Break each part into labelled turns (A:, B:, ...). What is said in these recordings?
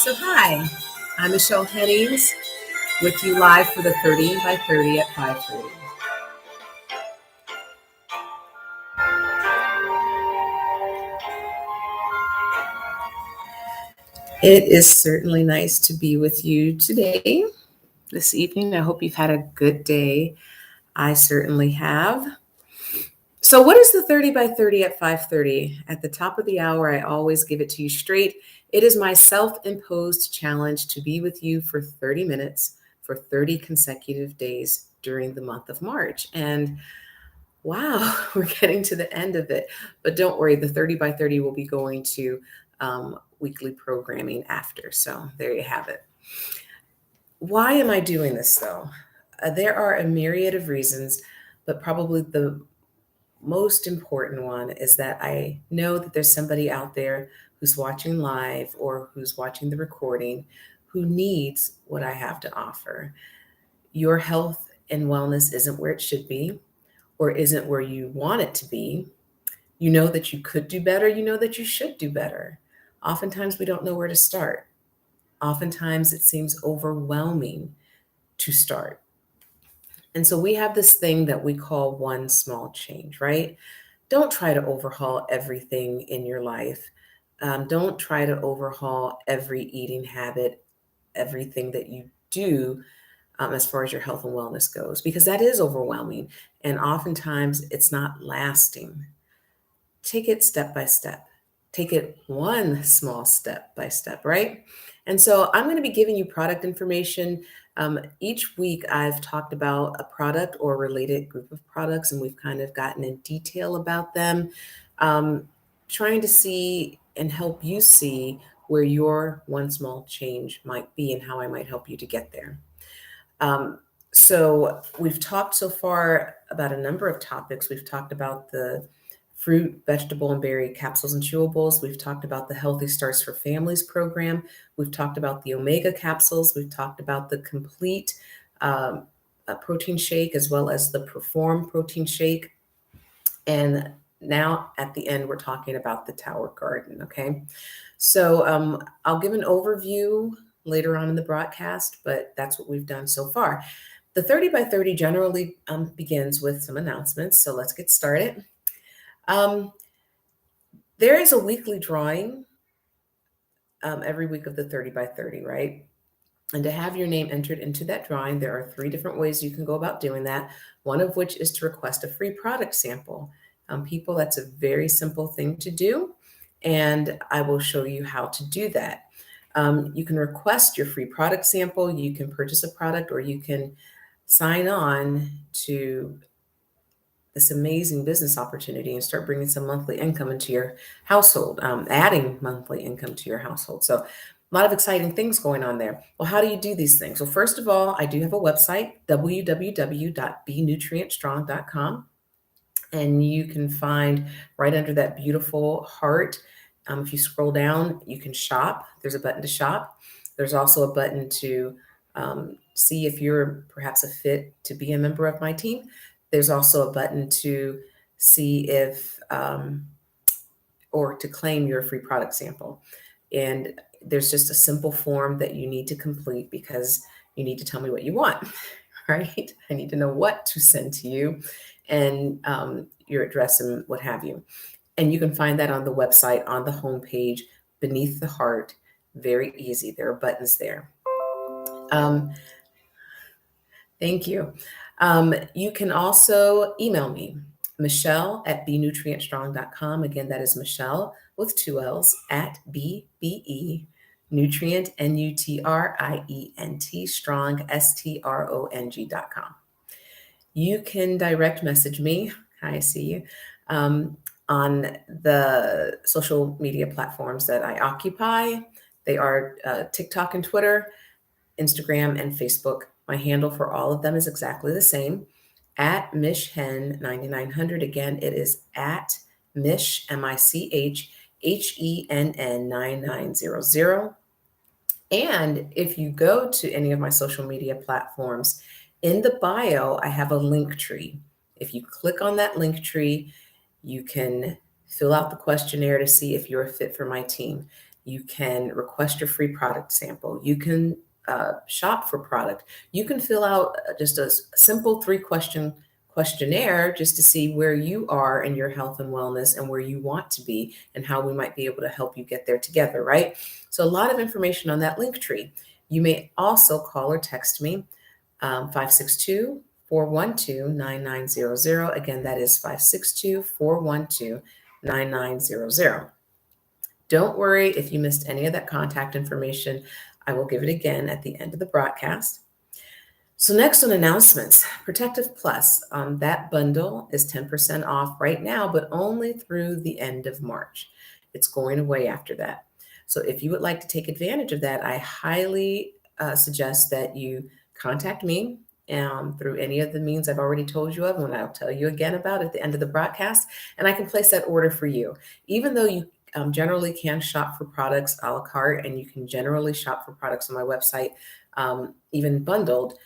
A: So, hi, I'm Michelle Hennings with you live for the 30 by 30 at 5:30. It is certainly nice to be with you today, this evening. I hope you've had a good day. I certainly have. So, what is the 30 by 30 at 5:30? At the top of the hour, I always give it to you straight. It is my self imposed challenge to be with you for 30 minutes for 30 consecutive days during the month of March. And wow, we're getting to the end of it. But don't worry, the 30 by 30 will be going to weekly programming after. So there you have it. Why am I doing this though? There are a myriad of reasons, but probably the most important one is that I know that there's somebody out there who's watching live or who's watching the recording who needs what I have to offer. Your health and wellness isn't where it should be or isn't where you want it to be. You know that you could do better. You know that you should do better. Oftentimes, we don't know where to start. Oftentimes, it seems overwhelming to start. And so we have this thing that we call one small change, right? Don't try to overhaul everything in your life. Don't try to overhaul every eating habit, everything that you do as far as your health and wellness goes, because that is overwhelming. And oftentimes it's not lasting. Take it step by step. Take it one small step by step, right? And so I'm going to be giving you product information. Each week, I've talked about a product or related group of products, and we've kind of gotten in detail about them, um, trying to see and help you see where your one small change might be and how I might help you to get there. Um, so we've talked so far about a number of topics. We've talked about the fruit, vegetable, and berry capsules and chewables. We've talked about the Healthy Starts for Families program. We've talked about the Omega capsules. We've talked about the complete protein shake as well as the Perform protein shake. And now at the end, we're talking about the Tower Garden. Okay. So I'll give an overview later on in the broadcast, but that's what we've done so far. The 30 by 30 generally begins with some announcements. So let's get started. Um, there is a weekly drawing every week of the 30 by 30, right? And to have your name entered into that drawing, there are three different ways you can go about doing that. One of which is to request a free product sample. People, that's a very simple thing to do, and I will show you how to do that. You can request your free product sample, you can purchase a product, or you can sign on to this amazing business opportunity and start bringing some monthly income into your household, adding monthly income to your household. So, a lot of exciting things going on there. Well, how do you do these things? Well, first of all, I do have a website, www.benutrientstrong.com. And you can find right under that beautiful heart, if you scroll down, you can shop. There's a button to shop. There's also a button to see if you're perhaps a fit to be a member of my team. There's also a button to see if or to claim your free product sample. And there's just a simple form that you need to complete because you need to tell me what you want, right? I need to know what to send to you and your address and what have you. And you can find that on the website, on the homepage, beneath the heart. Very easy. There are buttons there. Um, Thank you. You can also email me, Michelle at benutrientstrong.com. Again, that is Michelle with two L's at BBE nutrient, NUTRIENT, strong, STRONG.com. You can direct message me. Hi, I see you. On the social media platforms that I occupy. They are TikTok and Twitter, Instagram, and Facebook. My handle for all of them is exactly the same, at MishHen9900. Again, it is at Mish, MICHHENN 9900. And if you go to any of my social media platforms, in the bio, I have a link tree. If you click on that link tree, you can fill out the questionnaire to see if you're a fit for my team. You can request your free product sample. You can shop for product. You can fill out just a simple 3-question questionnaire just to see where you are in your health and wellness and where you want to be and how we might be able to help you get there together, right? So a lot of information on that link tree. You may also call or text me 562 412 9900. Again, that is 562 412 9900. Don't worry if you missed any of that contact information. I will give it again at the end of the broadcast. So next on announcements, Protective Plus. That bundle is 10% off right now, but only through the end of March. It's going away after that. So if you would like to take advantage of that, I highly suggest that you contact me through any of the means I've already told you of, and I'll tell you again about at the end of the broadcast, and I can place that order for you. Even though you generally can shop for products a la carte, and you can generally shop for products on my website, even bundled,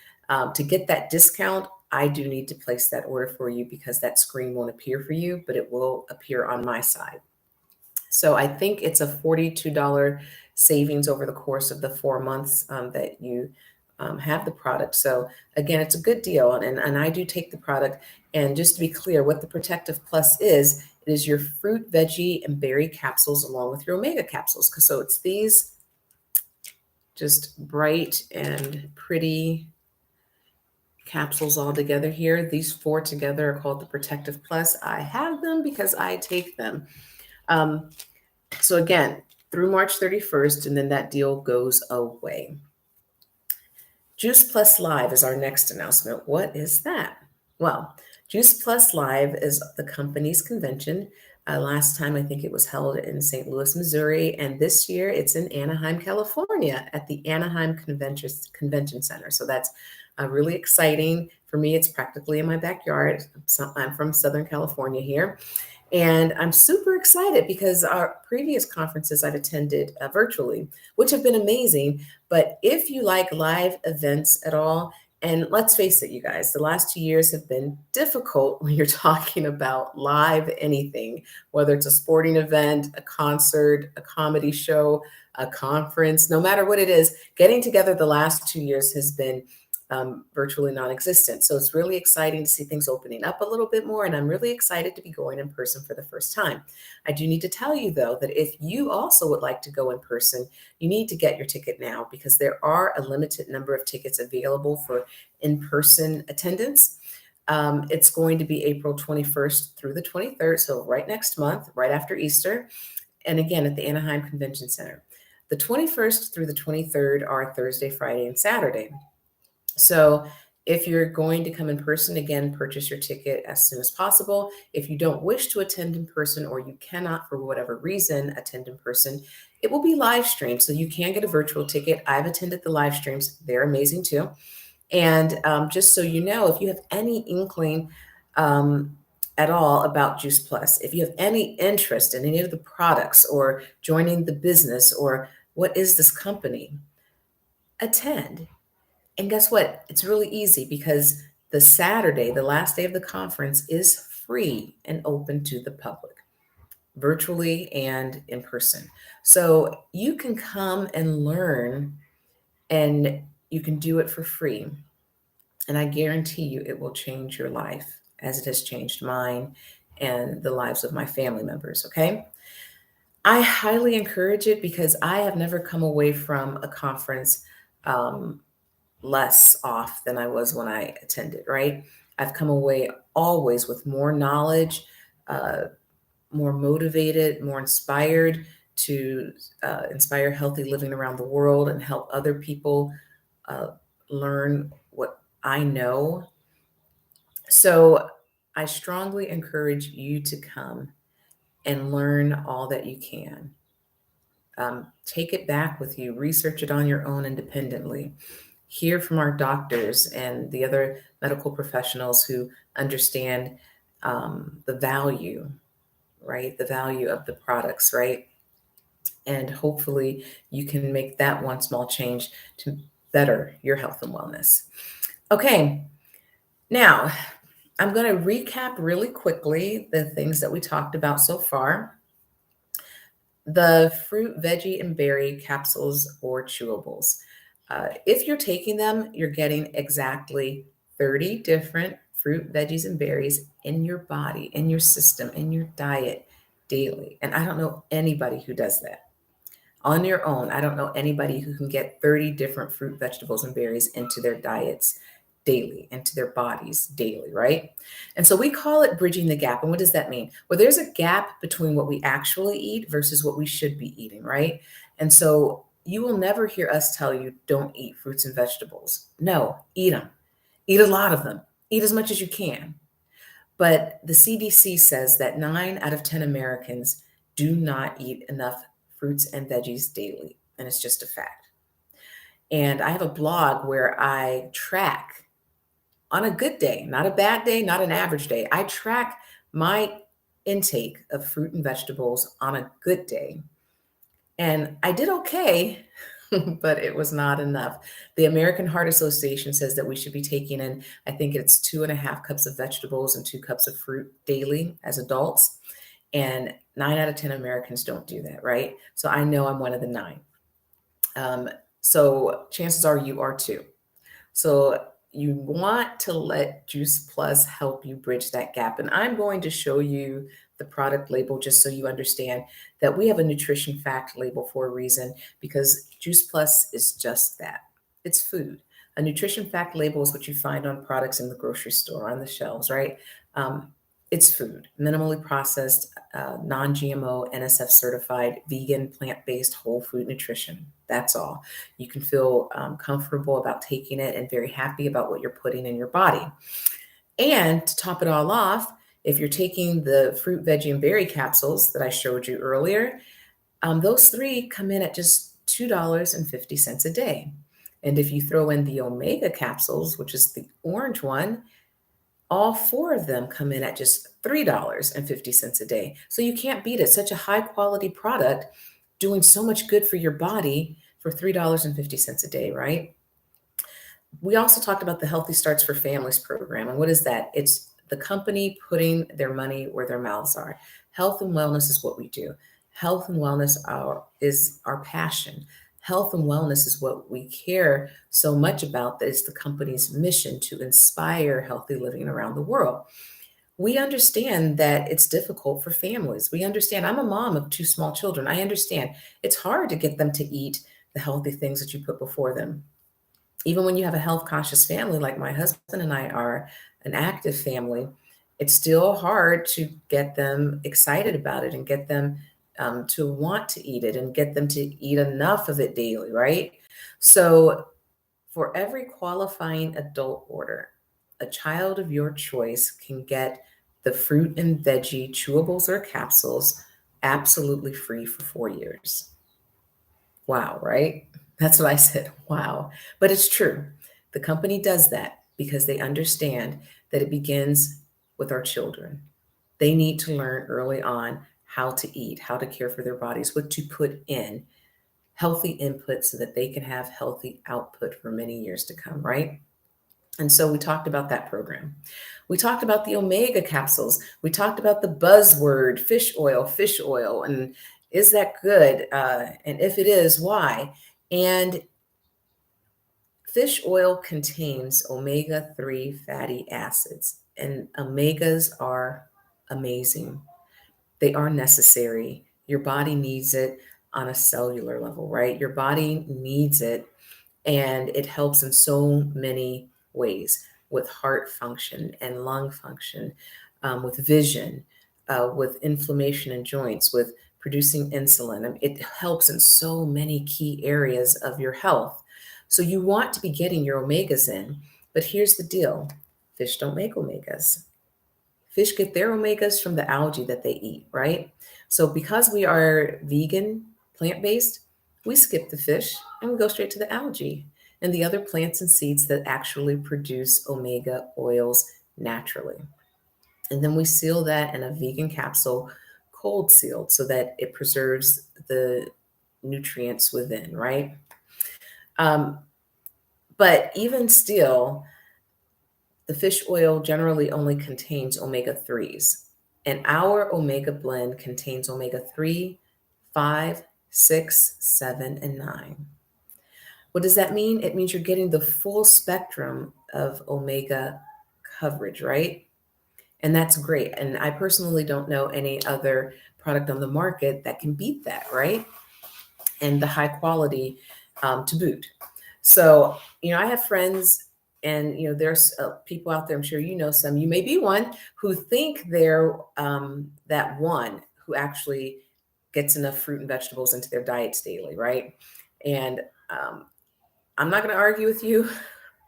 A: to get that discount, I do need to place that order for you because that screen won't appear for you, but it will appear on my side. So I think it's a $42 savings over the course of the 4 months that you have the product. So again, it's a good deal. And I do take the product. And just to be clear, what the Protective Plus is, it is your fruit, veggie, and berry capsules along with your omega capsules. So it's these just bright and pretty capsules all together here. These 4 together are called the Protective Plus. I have them because I take them. So again, through March 31st, and then that deal goes away. Juice Plus Live is our next announcement. What is that? Well, Juice Plus Live is the company's convention. Last time, I think it was held in St. Louis, Missouri, and this year it's in Anaheim, California at the Anaheim Convention Center. So that's really exciting. For me, it's practically in my backyard. I'm from Southern California here. And I'm super excited because our previous conferences I've attended virtually, which have been amazing. But if you like live events at all, and let's face it, you guys, the last 2 years have been difficult when you're talking about live anything, whether it's a sporting event, a concert, a comedy show, a conference, no matter what it is, getting together the last 2 years has been virtually non-existent. So it's really exciting to see things opening up a little bit more. And I'm really excited to be going in person for the first time. I do need to tell you, though, that if you also would like to go in person, you need to get your ticket now because there are a limited number of tickets available for in-person attendance. It's going to be April 21st through the 23rd. So right next month, right after Easter. And again, at the Anaheim Convention Center. The 21st through the 23rd are Thursday, Friday, and Saturday. So if you're going to come in person, again, purchase your ticket as soon as possible. If you don't wish to attend in person or you cannot, for whatever reason, attend in person, it will be live streamed. So you can get a virtual ticket. I've attended the live streams. They're amazing too. And just so you know, if you have any inkling at all about Juice Plus, if you have any interest in any of the products or joining the business or what is this company, attend. And guess what? It's really easy because the Saturday, the last day of the conference, is free and open to the public, virtually and in person. So you can come and learn and you can do it for free. And I guarantee you it will change your life as it has changed mine and the lives of my family members. Okay. I highly encourage it because I have never come away from a conference less off than I was when I attended, right? I've come away always with more knowledge, more motivated, more inspired to inspire healthy living around the world and help other people uh, learn what I know. So I strongly encourage you to come and learn all that you can. Take it back with you, research it on your own independently. Hear from our doctors and the other medical professionals who understand the value, right? The value of the products, right? And hopefully you can make that one small change to better your health and wellness. Okay, now I'm going to recap really quickly the things that we talked about so far. the fruit, veggie, and berry capsules or chewables. If you're taking them, you're getting exactly 30 different fruit, veggies, and berries in your body, in your system, in your diet daily. And I don't know anybody who does that on your own. I don't know anybody who can get 30 different fruit, vegetables, and berries into their diets daily, into their bodies daily, right? And so we call it bridging the gap. And what does that mean? Well, there's a gap between what we actually eat versus what we should be eating, right? And so you will never hear us tell you don't eat fruits and vegetables. No, eat them. Eat a lot of them. Eat as much as you can. But the CDC says that 9 out of 10 Americans do not eat enough fruits and veggies daily. And it's just a fact. And I have a blog where I track on a good day, not a bad day, not an average day. I track my intake of fruit and vegetables on a good day. And I did okay, but it was not enough. The American Heart Association says that we should be taking in, I think it's 2.5 cups of vegetables and 2 cups of fruit daily as adults. And 9 out of 10 Americans don't do that, right? So I know I'm one of the 9. So chances are you are too. So you want to let Juice Plus help you bridge that gap. And I'm going to show you the product label just so you understand that we have a nutrition fact label for a reason, because Juice Plus is just that. It's food. A nutrition fact label is what you find on products in the grocery store on the shelves, right? It's food, minimally processed, non-GMO, NSF certified, vegan, plant-based, whole food nutrition. That's all. You can feel comfortable about taking it and very happy about what you're putting in your body. And to top it all off, if you're taking the fruit, veggie, and berry capsules that I showed you earlier, those 3 come in at just $2.50 a day. And if you throw in the omega capsules, which is the orange one, all 4 of them come in at just $3.50 a day. So you can't beat it. Such a high quality product doing so much good for your body for $3.50 a day, right? We also talked about the Healthy Starts for Families program. And what is that? It's the company putting their money where their mouths are. Health and wellness is what we do. Health and wellness is our passion. Health and wellness is what we care so much about, that it's the company's mission to inspire healthy living around the world. We understand that it's difficult for families. We understand. I'm a mom of 2 small children. I understand it's hard to get them to eat the healthy things that you put before them. Even when you have a health conscious family, like my husband and I are, an active family, it's still hard to get them excited about it and get them to want to eat it and get them to eat enough of it daily, right? So, for every qualifying adult order, a child of your choice can get the fruit and veggie chewables or capsules absolutely free for 4 years. Wow, right? That's what I said. Wow. But it's true. The company does that because they understand that it begins with our children. They need to learn early on how to eat, how to care for their bodies, what to put in, healthy input so that they can have healthy output for many years to come, right? And so we talked about that program. We talked about the omega capsules. We talked about the buzzword fish oil, and is that good? And if it is, why? And fish oil contains omega-3 fatty acids, and omegas are amazing. They are necessary. Your body needs it on a cellular level, right? Your body needs it, and it helps in so many ways, with heart function and lung function, with vision, with inflammation in joints, with producing insulin. I mean, it helps in so many key areas of your health. So you want to be getting your omegas in, but here's the deal: fish don't make omegas. Fish get their omegas from the algae that they eat, right? So because we are vegan, plant-based, we skip the fish and we go straight to the algae and the other plants and seeds that actually produce omega oils naturally. And then we seal that in a vegan capsule, cold sealed, so that it preserves the nutrients within, right? Um, but even still, the fish oil generally only contains omega 3s, and our omega blend contains omega 3, 5, 6, 7, and 9. What does that mean? It means you're getting the full spectrum of omega coverage, right? And that's great. And I personally don't know any other product on the market that can beat that, right? And the high quality to boot. So, I have friends, and there's people out there. I'm sure you know some. You may be one who think they're that one who actually gets enough fruit and vegetables into their diets daily, right? And um, I'm not going to argue with you.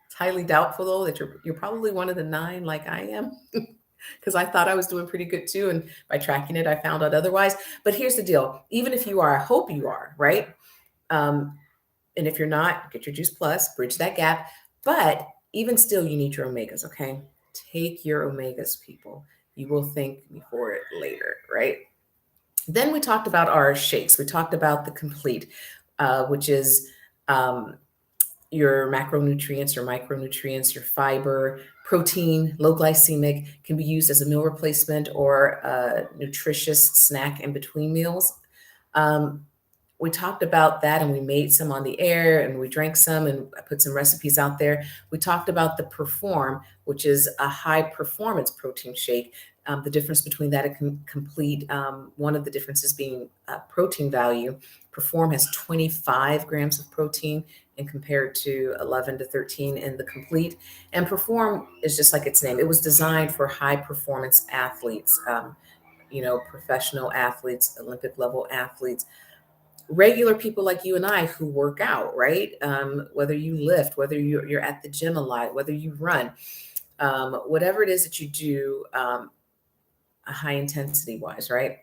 A: It's highly doubtful though that you're probably one of the 9, like I am. Because I thought I was doing pretty good too. And by tracking it, I found out otherwise. But here's the deal. Even if you are, I hope you are, right? Um, and if you're not, get your Juice Plus, bridge that gap. But even still, you need your omegas, okay? Take your omegas, people. You will thank me for it later, right? Then we talked about our shakes. We talked about the complete, which is your macronutrients, your micronutrients, your fiber, protein, low glycemic, can be used as a meal replacement or a nutritious snack in between meals. Um, we talked about that, and we made some on the air, and we drank some, and I put some recipes out there. We talked about the Perform, which is a high performance protein shake. The difference between that and complete, one of the differences being protein value. Perform has 25 grams of protein and compared to 11 to 13 in the complete. And Perform is just like its name. It was designed for high performance athletes, professional athletes, Olympic level athletes, regular people like you and I who work out, right? Whether you lift, whether you're at the gym a lot, whether you run, whatever it is that you do, high intensity wise, right?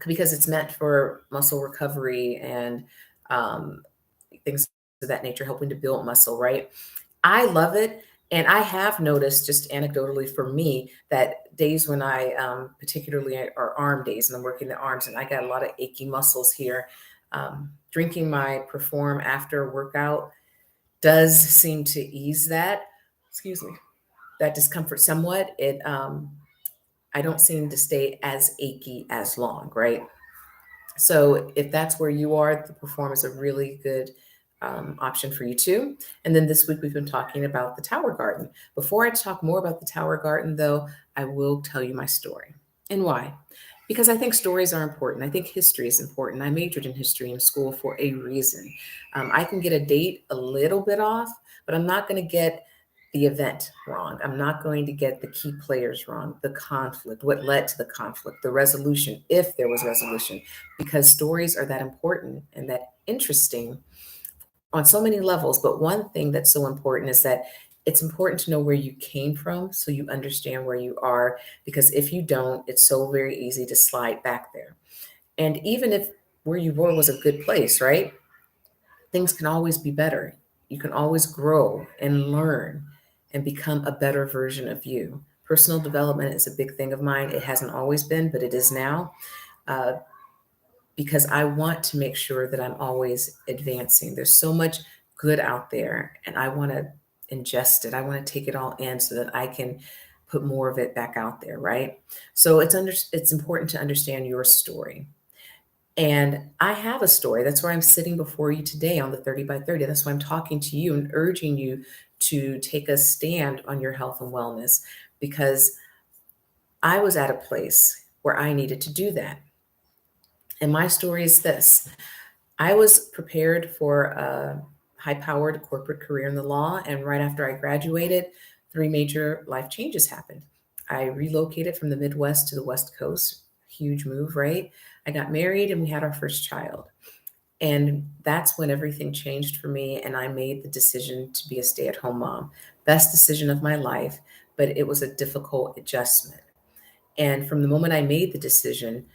A: Because it's meant for muscle recovery and things of that nature, helping to build muscle, right? I love it. And I have noticed, just anecdotally for me, that days when I, particularly are arm days and I'm working the arms and I got a lot of achy muscles here, drinking my Perform after a workout does seem to ease that, excuse me, that discomfort somewhat. I don't seem to stay as achy as long, right? So if that's where you are, the Perform is a really good option for you too. And then this week we've been talking about the Tower Garden. Before I talk more about the Tower Garden, though, I will tell you my story. And why? Because I think stories are important. I think history is important. I majored in history in school for a reason. I can get a date a little bit off, but I'm not going to get the event wrong. I'm not going to get the key players wrong, the conflict, what led to the conflict, the resolution, if there was resolution, because stories are that important and that interesting on so many levels. But one thing that's so important is that it's important to know where you came from so you understand where you are, because if you don't, it's so very easy to slide back there. And even if where you were was a good place, right? Things can always be better. You can always grow and learn and become a better version of you. Personal development is a big thing of mine. It hasn't always been, but it is now. Uh, because I want to make sure that I'm always advancing. There's so much good out there, and I want to ingest it. I want to take it all in so that I can put more of it back out there, right? So it's important to understand your story. And I have a story. That's why I'm sitting before you today on the 30 by 30. That's why I'm talking to you and urging you to take a stand on your health and wellness, because I was at a place where I needed to do that. And my story is this: I was prepared for a high powered corporate career in the law. And right after I graduated, 3 major life changes happened. I relocated from the Midwest to the West Coast. Huge move, right? I got married and we had our first child. And that's when everything changed for me. And I made the decision to be a stay at home mom. Best decision of my life, but it was a difficult adjustment. And from the moment I made the decision,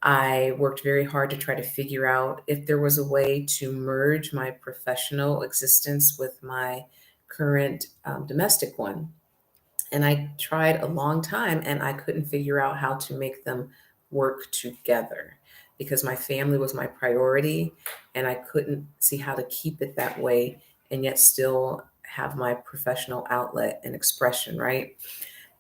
A: I worked very hard to try to figure out if there was a way to merge my professional existence with my current domestic one. And I tried a long time and I couldn't figure out how to make them work together because my family was my priority and I couldn't see how to keep it that way and yet still have my professional outlet and expression, right?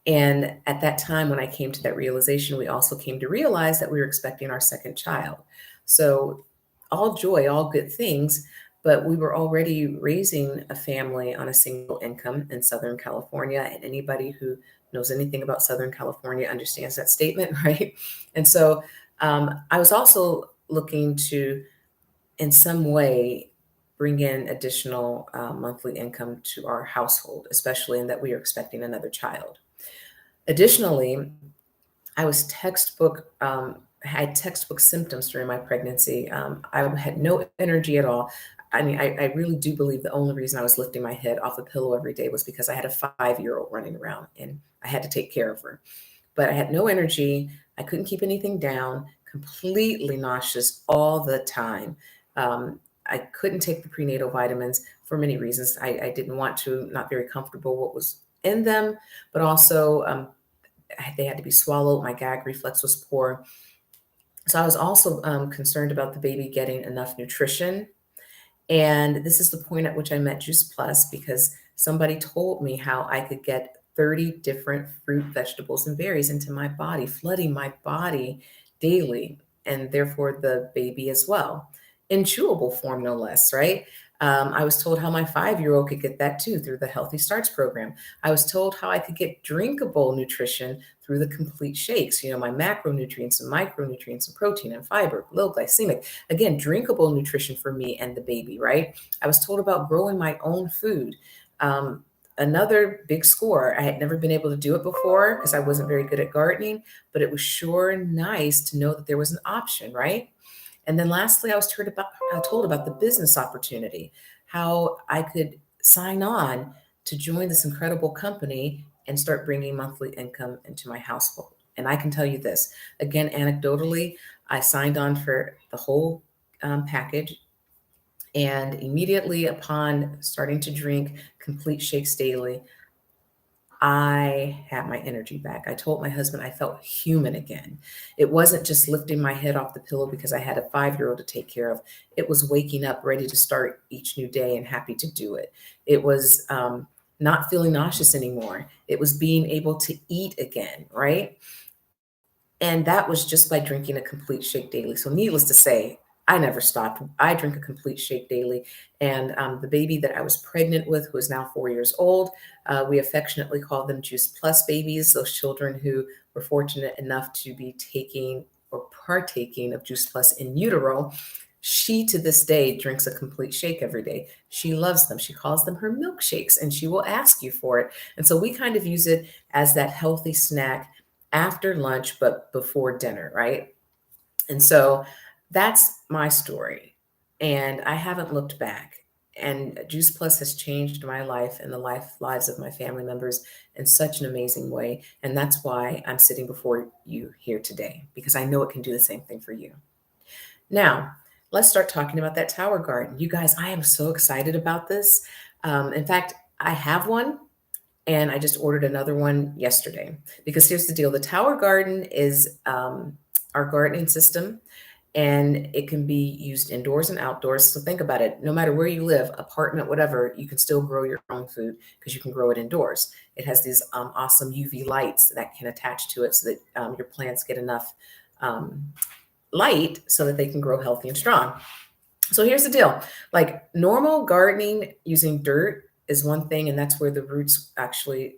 A: And at that time, when I came to that realization, we also came to realize that we were expecting our second child. So all joy, all good things. But we were already raising a family on a single income in Southern California. And anybody who knows anything about Southern California understands that statement, right? And so I was also looking to, in some way, bring in additional monthly income to our household, especially in that we are expecting another child. Additionally, I was had textbook symptoms during my pregnancy. I had no energy at all. I mean, I really do believe the only reason I was lifting my head off the pillow every day was because I had a 5-year-old running around and I had to take care of her. But I had no energy. I couldn't keep anything down, completely nauseous all the time. I couldn't take the prenatal vitamins for many reasons. I didn't want to, not very comfortable what was in them, but also they had to be swallowed. My gag reflex was poor. So I was also concerned about the baby getting enough nutrition. And this is the point at which I met Juice Plus because somebody told me how I could get 30 different fruit, vegetables, and berries into my body, flooding my body daily, and therefore the baby as well, in chewable form, no less, right? I was told how my 5-year-old could get that too through the Healthy Starts program. I was told how I could get drinkable nutrition through the complete shakes, my macronutrients and micronutrients and protein and fiber, low glycemic. Again, drinkable nutrition for me and the baby, right? I was told about growing my own food. Another big score. I had never been able to do it before because I wasn't very good at gardening, but it was sure nice to know that there was an option, right? And then lastly, I was told about the business opportunity, how I could sign on to join this incredible company and start bringing monthly income into my household. And I can tell you this, again, anecdotally, I signed on for the whole package. And immediately upon starting to drink complete shakes daily, I had my energy back. I told my husband I felt human again. It wasn't just lifting my head off the pillow because I had a 5-year-old to take care of. It was waking up ready to start each new day and happy to do it. It was not feeling nauseous anymore. It was being able to eat again, right? And that was just by drinking a complete shake daily. So, needless to say, I never stopped. I drink a complete shake daily. And the baby that I was pregnant with, who is now 4 years old, we affectionately call them Juice Plus babies, those children who were fortunate enough to be taking or partaking of Juice Plus in utero. She to this day drinks a complete shake every day. She loves them. She calls them her milkshakes and she will ask you for it. And so we kind of use it as that healthy snack after lunch, but before dinner, right? And so that's my story. And I haven't looked back. And Juice Plus has changed my life and the lives of my family members in such an amazing way. And that's why I'm sitting before you here today, because I know it can do the same thing for you. Now, let's start talking about that tower garden. You guys, I am so excited about this. In fact, I have one and I just ordered another one yesterday because here's the deal. The tower garden is our gardening system and it can be used indoors and outdoors. So think about it. No matter where you live, apartment, whatever, you can still grow your own food because you can grow it indoors. It has these awesome UV lights that can attach to it so that your plants get enough light so that they can grow healthy and strong. So here's the deal. Like normal gardening using dirt is one thing, and that's where the roots actually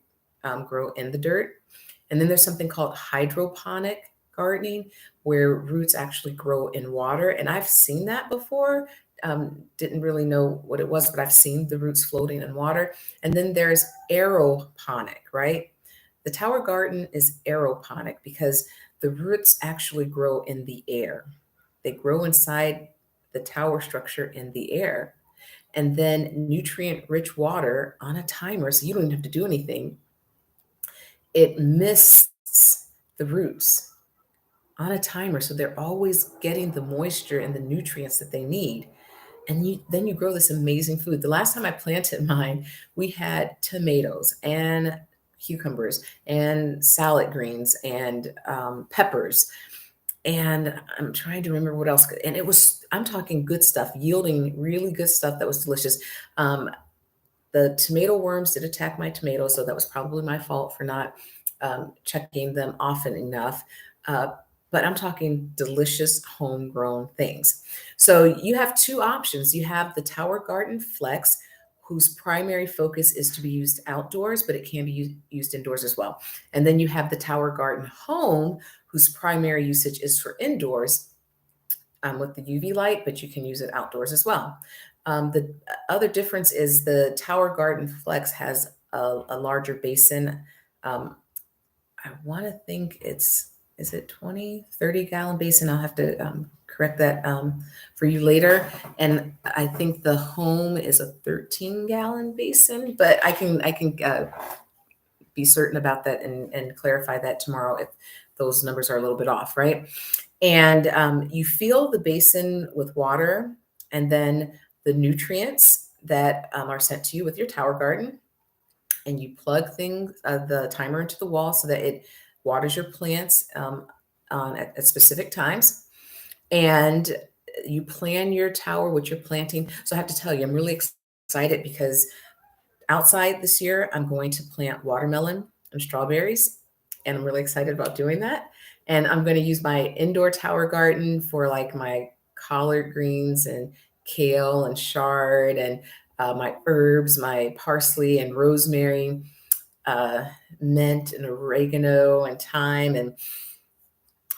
A: grow in the dirt. And then there's something called hydroponic gardening, where roots actually grow in water. And I've seen that before. Didn't really know what it was, but I've seen the roots floating in water. And then there's aeroponic, right? The tower garden is aeroponic because the roots actually grow in the air. They grow inside the tower structure in the air. And then nutrient rich water on a timer, so you don't even have to do anything. It mists the roots on a timer. So they're always getting the moisture and the nutrients that they need. And then you grow this amazing food. The last time I planted mine, we had tomatoes and cucumbers and salad greens and peppers. And I'm trying to remember what else. And I'm talking good stuff, yielding really good stuff that was delicious. Um, the tomato worms did attack my tomatoes, so that was probably my fault for not checking them often enough. Uh, but I'm talking delicious homegrown things. So you have two options. You have the Tower Garden Flex, whose primary focus is to be used outdoors, but it can be used indoors as well. And then you have the Tower Garden Home, whose primary usage is for indoors with the UV light, but you can use it outdoors as well. The other difference is the Tower Garden Flex has a larger basin. I want to think is it 20, 30 gallon basin? I'll have to correct that for you later. And I think the home is a 13 gallon basin, but I can be certain about that and clarify that tomorrow if those numbers are a little bit off, right? And you fill the basin with water and then the nutrients that are sent to you with your Tower Garden. And you plug the timer into the wall so that it waters your plants at specific times. And you plan your tower, what you're planting. So I have to tell you, I'm really excited because outside this year, I'm going to plant watermelon and strawberries. And I'm really excited about doing that. And I'm going to use my indoor Tower Garden for like my collard greens and kale and chard and my herbs, my parsley and rosemary, mint and oregano and thyme. And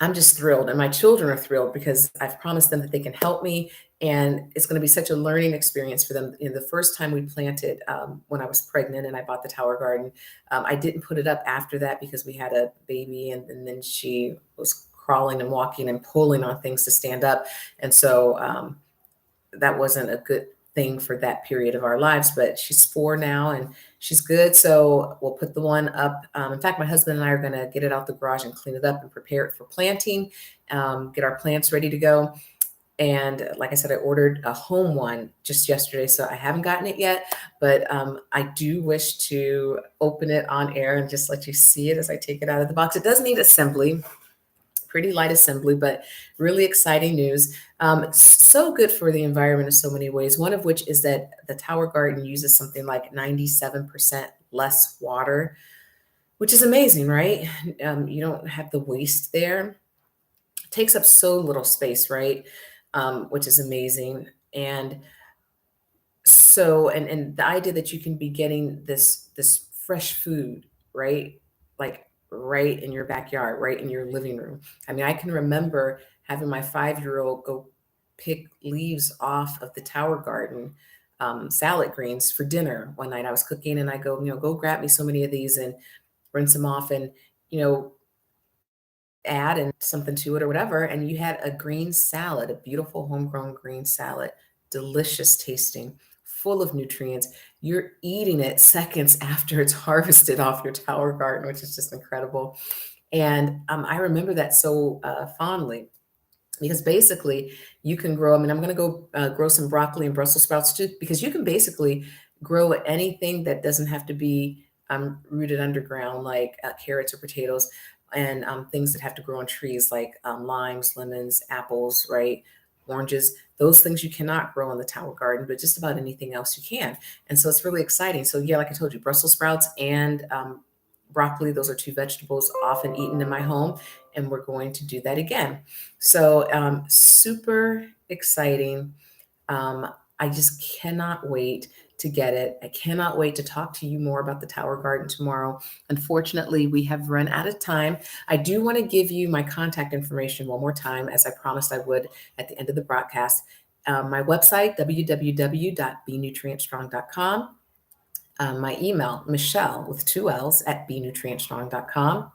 A: I'm just thrilled. And my children are thrilled because I've promised them that they can help me. And it's going to be such a learning experience for them. The first time we planted when I was pregnant and I bought the Tower Garden, I didn't put it up after that because we had a baby and then she was crawling and walking and pulling on things to stand up. And so that wasn't a good thing for that period of our lives, but she's 4 now and she's good. So we'll put the one up. In fact, my husband and I are going to get it out the garage and clean it up and prepare it for planting, get our plants ready to go. And like I said, I ordered a home one just yesterday, so I haven't gotten it yet, but I do wish to open it on air and just let you see it as I take it out of the box. It does need assembly, pretty light assembly, but really exciting news. So good for the environment in so many ways, one of which is that the Tower Garden uses something like 97% less water, which is amazing, right? You don't have the waste there. It takes up so little space, right? Which is amazing. And so, and the idea that you can be getting this fresh food, right? Like right in your backyard, right in your living room. I mean, I can remember having my 5-year-old go pick leaves off of the Tower Garden salad greens for dinner one night. I was cooking and I go, go grab me so many of these and rinse them off and, you know, add and something to it or whatever. And you had a green salad, a beautiful homegrown green salad, delicious tasting, full of nutrients. You're eating it seconds after it's harvested off your Tower Garden, which is just incredible. And I remember that so fondly because basically you can grow, I mean, I'm going to go grow some broccoli and Brussels sprouts too, because you can basically grow anything that doesn't have to be rooted underground, like carrots or potatoes, and things that have to grow on trees like limes, lemons, apples, right? Oranges. Those things you cannot grow in the Tower Garden, but just about anything else you can. And so it's really exciting. So yeah, like I told you, Brussels sprouts and broccoli, those are 2 vegetables often eaten in my home, and we're going to do that again. So super exciting. I just cannot wait to get it. I cannot wait to talk to you more about the Tower Garden tomorrow. Unfortunately, we have run out of time. I do want to give you my contact information one more time, as I promised I would at the end of the broadcast. My website, www.benutrientstrong.com. My email, Michelle with 2 L's at benutrientstrong.com.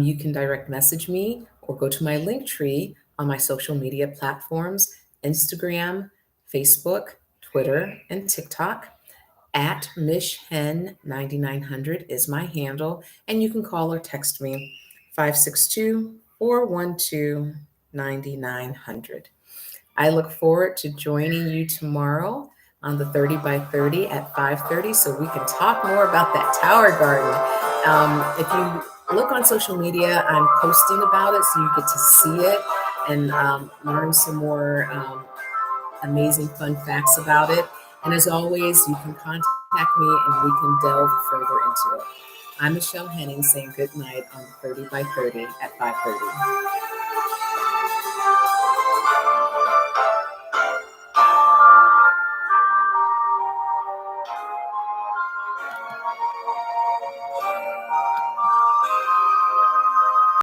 A: You can direct message me or go to my link tree on my social media platforms, Instagram, Facebook, Twitter, and TikTok. At MishHen9900 is my handle, and you can call or text me 562-412-9900. I look forward to joining you tomorrow on the 30 by 30 at 5:30 so we can talk more about that Tower Garden. If you look on social media, I'm posting about it so you get to see it and learn some more amazing fun facts about it. And as always, you can contact me and we can delve further into it. I'm Michelle Henning saying good night on 30 by 30 at 5:30.